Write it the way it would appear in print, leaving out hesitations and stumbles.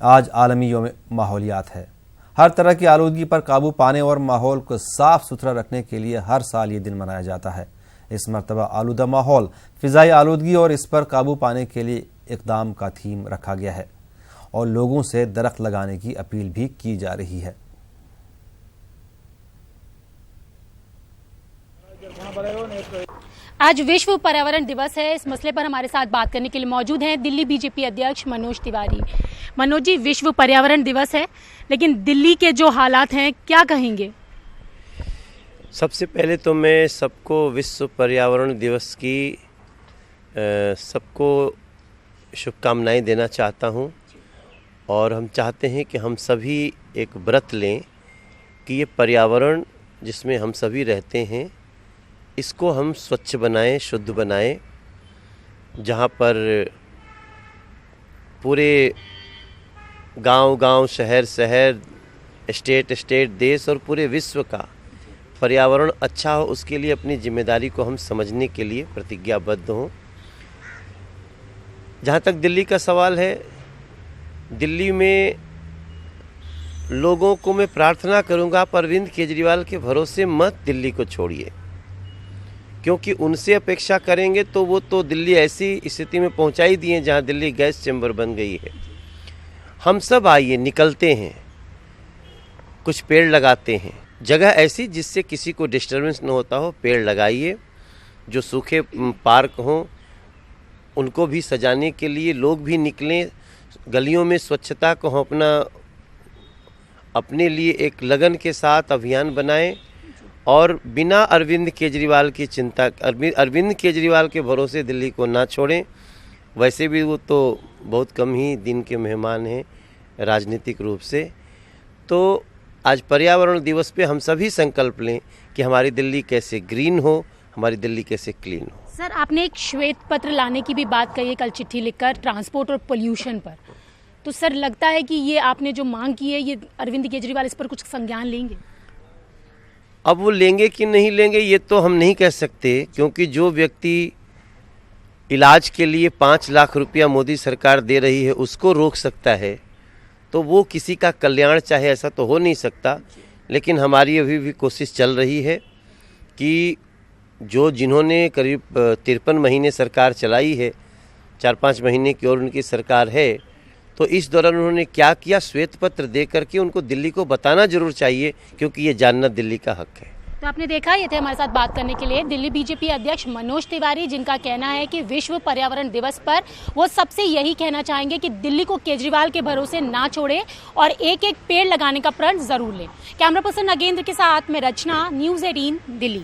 आज आलमी यौम माहौलियात है। हर तरह की आलूदगी पर काबू पाने और माहौल को साफ सुथरा रखने के लिए हर साल ये दिन मनाया जाता है। इस मरतबा आलूदा माहौल, फिजाई आलूदगी और इस पर काबू पाने के लिए इक़दाम का थीम रखा गया है और लोगों से दरख्त लगाने की अपील भी की जा रही है। आज विश्व पर्यावरण दिवस है। इस मसले पर हमारे साथ बात करने के लिए मौजूद हैं दिल्ली बीजेपी अध्यक्ष मनोज तिवारी। मनोज जी, विश्व पर्यावरण दिवस है, लेकिन दिल्ली के जो हालात हैं, क्या कहेंगे? सबसे पहले तो मैं सबको विश्व पर्यावरण दिवस की सबको शुभकामनाएं देना चाहता हूं और हम चाहते हैं कि हम सभी एक व्रत लें कि ये पर्यावरण जिसमें हम सभी रहते हैं इसको हम स्वच्छ बनाएं, शुद्ध बनाएं, जहाँ पर पूरे गांव-गांव, शहर-शहर, स्टेट, देश और पूरे विश्व का पर्यावरण अच्छा हो, उसके लिए अपनी जिम्मेदारी को हम समझने के लिए प्रतिज्ञाबद्ध हों। जहाँ तक दिल्ली का सवाल है, दिल्ली में लोगों को मैं प्रार्थना करूँगा, आप अरविंद केजरीवाल के भरोसे मत दिल्ली को छोड़िए, क्योंकि उनसे अपेक्षा करेंगे तो वो तो दिल्ली ऐसी स्थिति में पहुंचा ही दिए जहां दिल्ली गैस चैम्बर बन गई है। हम सब आइए, निकलते हैं, कुछ पेड़ लगाते हैं, जगह ऐसी जिससे किसी को डिस्टर्बेंस न होता हो, पेड़ लगाइए। जो सूखे पार्क हों उनको भी सजाने के लिए लोग भी निकलें, गलियों में स्वच्छता को हम अपने लिए एक लगन के साथ अभियान बनाएं और बिना अरविंद केजरीवाल की चिंता, अरविंद केजरीवाल के भरोसे दिल्ली को ना छोड़ें। वैसे भी वो तो बहुत कम ही दिन के मेहमान हैं राजनीतिक रूप से। तो आज पर्यावरण दिवस पे हम सभी संकल्प लें कि हमारी दिल्ली कैसे ग्रीन हो, हमारी दिल्ली कैसे क्लीन हो। सर, आपने एक श्वेत पत्र लाने की भी बात कही है कल चिट्ठी लिखकर ट्रांसपोर्ट और पोल्यूशन पर, तो सर लगता है कि ये आपने जो मांग की है, ये अरविंद केजरीवाल इस पर कुछ संज्ञान लेंगे? अब वो लेंगे कि नहीं लेंगे ये तो हम नहीं कह सकते, क्योंकि जो व्यक्ति इलाज के लिए 5 लाख रुपया मोदी सरकार दे रही है उसको रोक सकता है, तो वो किसी का कल्याण चाहे, ऐसा तो हो नहीं सकता। लेकिन हमारी अभी भी कोशिश चल रही है कि जिन्होंने करीब 53 महीने सरकार चलाई है, 4-5 महीने की और उनकी सरकार है, तो इस दौरान उन्होंने क्या किया, श्वेत पत्र दे करके उनको दिल्ली को बताना जरूर चाहिए, क्योंकि ये जानना दिल्ली का हक है। तो आपने देखा, ये थे हमारे साथ बात करने के लिए दिल्ली बीजेपी अध्यक्ष मनोज तिवारी, जिनका कहना है कि विश्व पर्यावरण दिवस पर वो सबसे यही कहना चाहेंगे कि दिल्ली को केजरीवाल के भरोसे ना छोड़े और एक एक पेड़ लगाने का प्रण जरूर लें। कैमरा पर्सन नागेंद्र के साथ में रचना, न्यूज़ 18 दिल्ली।